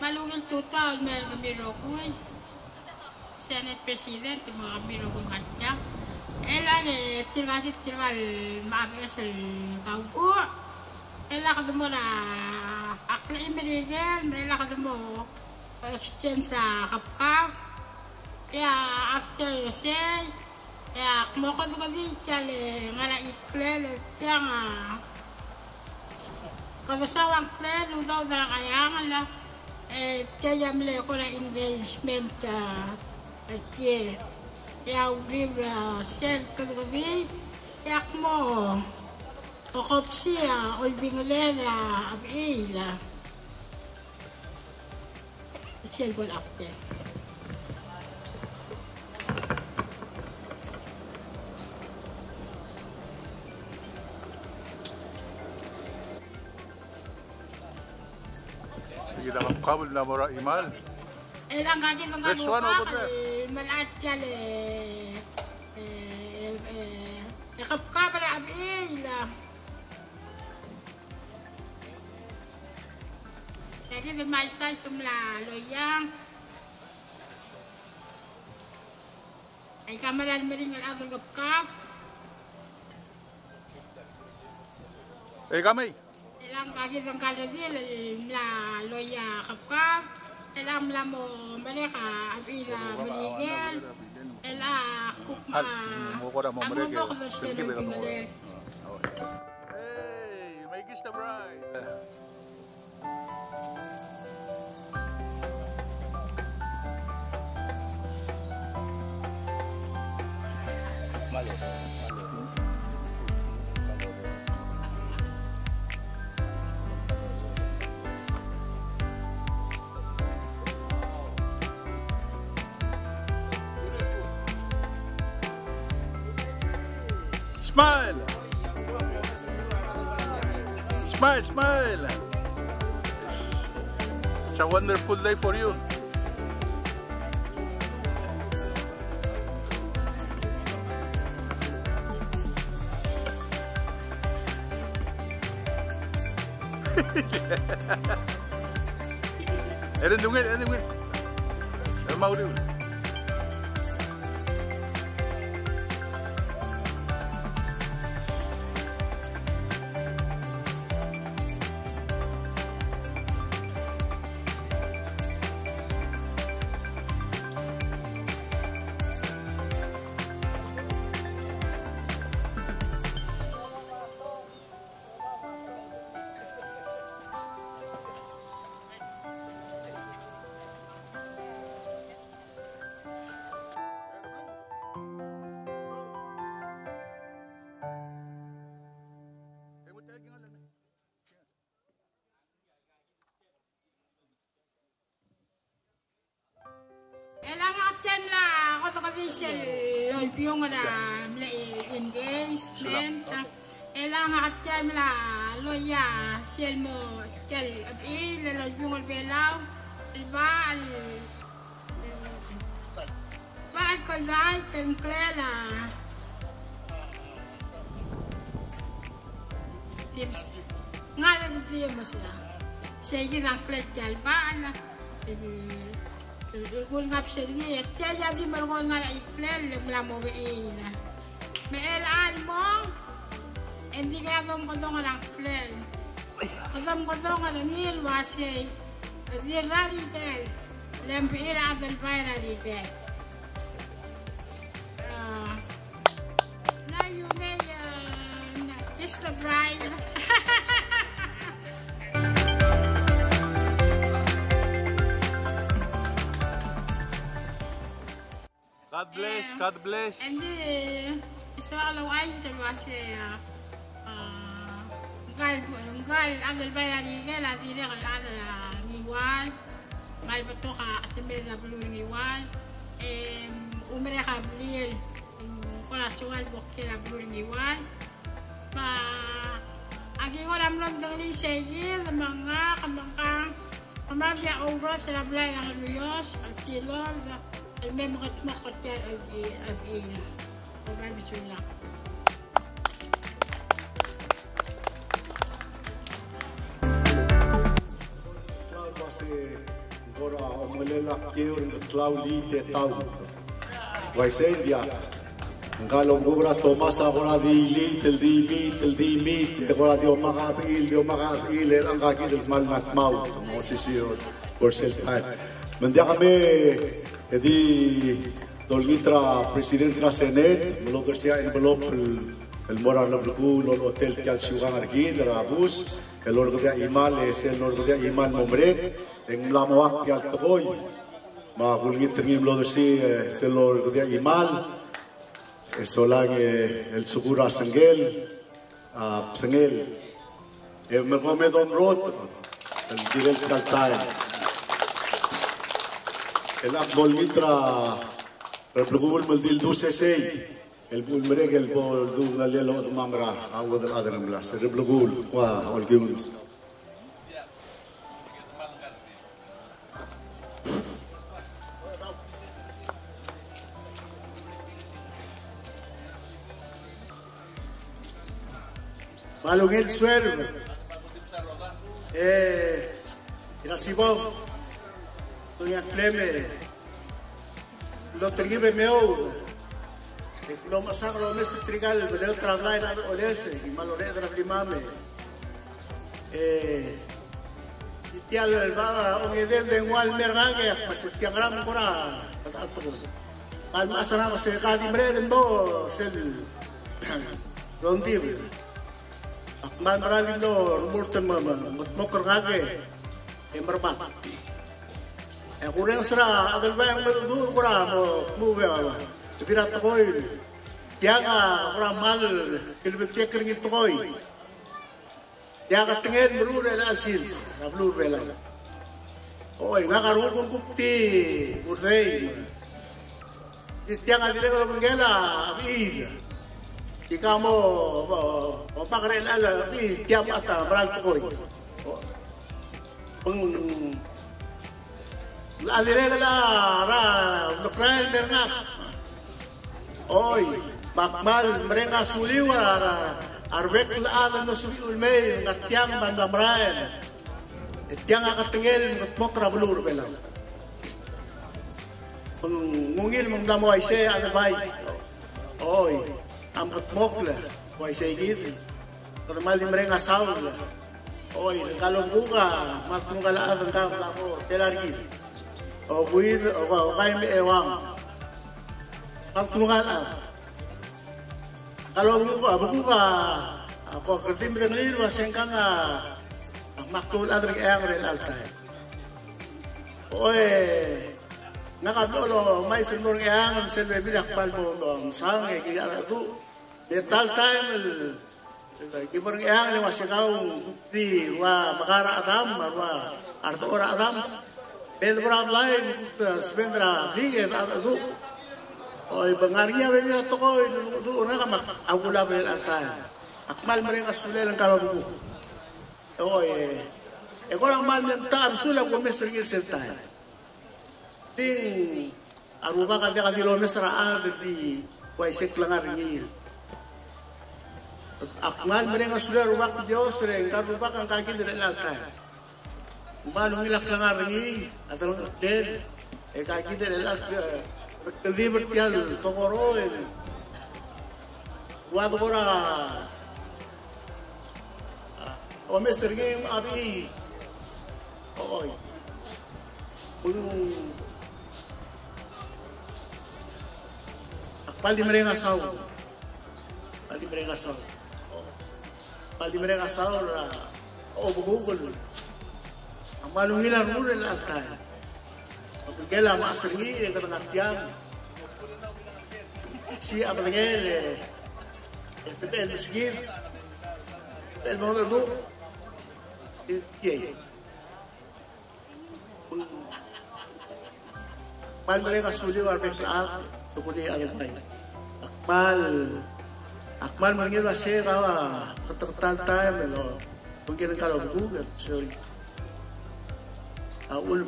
malugil tuta mel gamiro ko Senate President mga gamiro ko matya elang tirgal maabes el kaupo ela kadmo na akli imirigel ela kadmo exchange sa kapkap ya after say ya mo ko di chale ngala iklel tiang kada sawang klel udaw dara kayangan la tiya mle ko na engagement tiel ya ubra sel kada di yak mo okopsia olbingolera abila sel bol after kita kabul na mora imal. Elang kaki This one over there. malat jale kapkap na abila. Jadi di malsay sumla loyang. Ay kamaran mering al agul kapkap. Kami. Elang kaki ng kaladil la loya kapkap elang mo mereka abila berigel ela kukma amundo ko sa selo bingale Hey, may kiss the bride. Smile! Smile, smile! It's a wonderful day for you. Erin dungil. Mau dulu. elang aten la ko ka visel lolpiong na mle engagement elang aten la loya sel mo tel abila lolpiong belaw albal ba ko dai ten klela tips ngara dia masla segi dan klet ba ala Gul ngap sergi ya jadi mergol ngala iklen le mla mo beina me el almo endi ga dom kodong ngala iklen kodong ngala nil wase di rari tel lem beira adal bayra di tel now you may just the bride God bless. And Israel ay sa base gal agal bayra ni gal atire gal adala niwal mal bato ka atemel na blue niwal umere ka blil kola suwal bokke na blue niwal pa agi ko lam dali segi mga kamangkang pamabya over trablay ng luyos at tilon المهم غتمقر تاع أبينا وبعد بسم الله Base Ora omelela keu Claudi te tau. Vai ser dia. Ngalo gura Thomas agora di mi agora dio magapil ang kaki del mal matmau mo sisio por ser tal. Mendia kami edi dolitra presidente la Senet lo tercia envelope el moral lo hotel que al ciudad aquí de la bus el orgullo imal es el orgullo imal nombre en la moa que al toboy ma gulgit ngim lo tercia es el orgullo imal Solang el Sugura Sengel, Sengel, el Mergomedon Road, el Direl Kaltai, el Akbol Mitra, el Plugul Maldil Dusesei, el Bulmereg, el Bol Dugalelo Mamra, agua del Adrenblas, el Plugul, Wa, Olgimus. Malungil suelo, inasibong, tuya pleme, lo tergibe meo, lo masacro mes trigal, veleo trablay na olese, y malore de la primame, itial el va un edel de igual mergague, pues que gram pora, tanto cosa, al más nada se cadimbre en dos el rondible. Man maraming no rumurtan mo kargage merba kurang sera agal bayang dur kura mo ba tira toy tianga kura mal kilbete kringit toy tianga tengen berur el alsils nablur bela oy ngakaru kung kupti urdei tianga dire ko ngela abi Jika mau pakai ala di tiap ata berat koi, adire kala ra lokral berngak, oi bakmal mereka suliu ra arbek la ada no suliu me ngatiang bandamraen, tiang akatengel ngotmok rabulur bela, mungil mengdamo aise ada baik, oi. Amat mokla, why say gitu? Kalau malam mereka saul, oh kalau buka, maklum kalau ada engkau lapor, telargi, oh buid, oh kami ewang, maklum kalau buka, aku kerja dengan liru, sengkang maklum ada yang real altai, oh nakablo may sinur yang selbe bidak palmo sange kaya tu Betal time gibor yang ni wasikau di wa makara adam wa arto ora adam bedbra lain spendra liye adu oi bengarnya bebia to ko du ona ka agula bel anta akmal mereka sulen kalau bu oi egora mal mentar sula ko mesrigir sentai ting aruba ka dia kadilo mesra di wa isek langar ni akmal mereka sudah rubak jauh sering kan rubak ang kaki dari lantai balung ilak langar ni atau den kaki dari lantai kelibet tial tokoro buat orang ome sering abi oi akmal di mereka saw Pali mereka saw Pali mereka sahur, oh bugul, amalung ilang mula lantai, pagkela maasringi katang tiang, si apalagel, sebel musgir, sebel mga do, yay, Pali mereka suli warbe klaat, tukuli agapay, Akmal manggil masih kawa ketertantai melo mungkin kalau Google sorry awal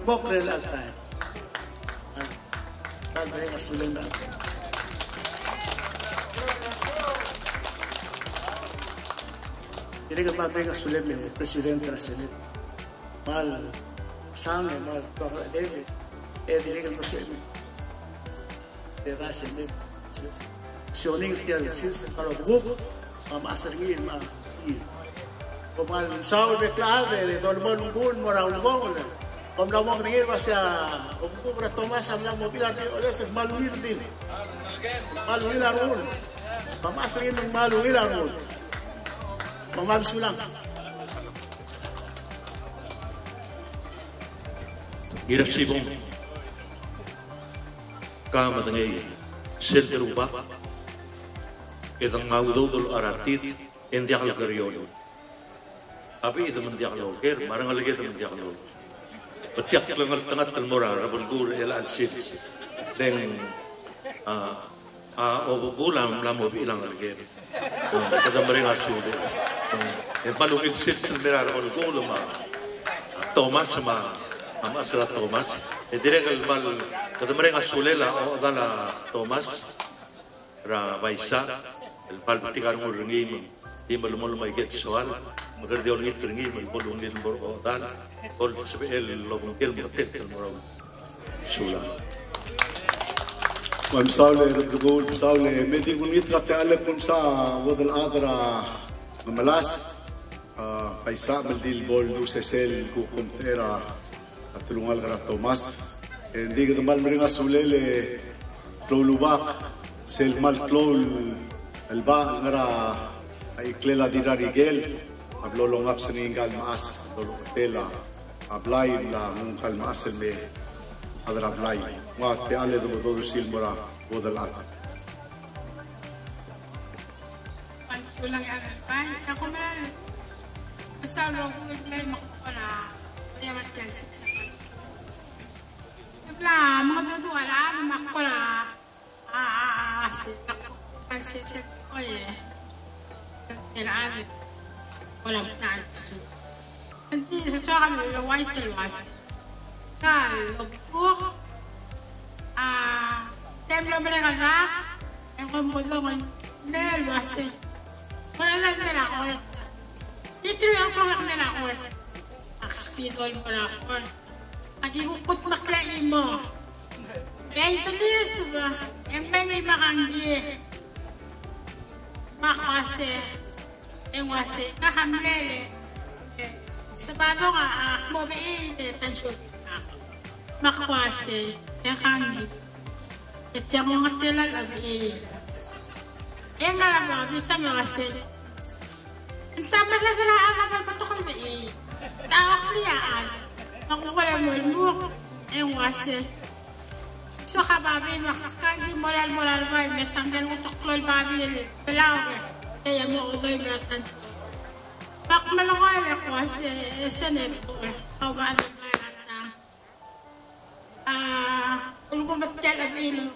bok relatai kan mereka sudah jadi kemarin mereka sudah presiden tersenet mal sangue mal para dele direito no seu de dar sempre se o ninho que ele se para o grupo mas seguir mas como al sao de clave de dormir un gun mora un gol como la vamos a ir hacia un cubra Tomás habla mobilar de olese maluir din maluir arul vamos seguir un maluir arul vamos sulang gira sibong kama tangay senteruba edang ngaudol aratit endiak lagariolo abi itu mendiaklo ker marang lagi itu mendiaklo betiak lengar tengah telmora rabul gur el al sid deng obugulam lamo bilang lagi kada mereka sudah yang paling sid selera rabul gur ma Thomas ma amasra Thomas direct mal kada mereka sulela o dala Thomas ra baisa el pal tigar ngurngim di malumul mai get soal magar dia orang itu ringi malumul ngin bordal or sebel lobung kel motet kel morau sula ومساولة رجول مساولة مدي ونيترا تعلق ونسا وذ الأدرى ملاس بيسا ملدي البول دو سيسل كوكم تيرا أتلونغال غرا توماس عندي قد مال مرينا سولة كلولوباق سيل مال كلول الباق غرا أي كليلا ديرا ريجيل أبلو لونغ أبسنين قال ماس لولو تيلا أبلاي لا مونغال ماس اللي أدرى أبلاي ما تعالى دو سيل مرا وذ الأدرى Sulang aral pa. Ako man, masalo ko nag-play makapala. Kaya mag-cancel sa kanya. Nagla, mga duduwala, makapala. Cancel ko eh. Nagtiraan. Walang chance. Hindi, sa saka laway sa luwas. Kaya, lubok. Templo mereka rak. Yang kumulungan. Meluas eh. Wala lang nila ako. Dito yung mga nila ako. Akspidol mo na ako. Pag-ikukot maklain mo. Kaya ito niya ba? Yung may makanggi. Makase. Yung wase. Nakamlele. Sa bago nga, mo ba tansyon. Makwase. Yung kanggi. Ito yung mga tilal abi. Yang alam mo, bita mo kasi. Ang tama na gano'n ang matukal mo eh. Tawak niyaan. Makukula mo mo. Yung kasi. So ka babi, makaskagi moral mo. May sambil mo tuklol babi. Palaw ka. Kaya mo uloy bratan. Bak malungan ako kasi. Sanin ko. Kawaan ang barata. Kung kumatyan ang ilo.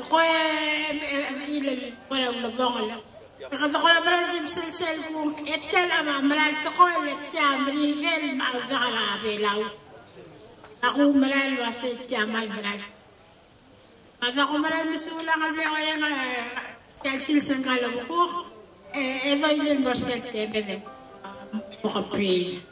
Ko ilan walang labong lang. Nakata ko na maral din sa cellphone. Etel ama maral ko ilan siya marigel maagda ka na bilaw. Ako maral wasa siya maral. Pag ako maral misulang albi ko yung calcil sa kalam ko. Ito ilan mo sa tebe. Mukha pray.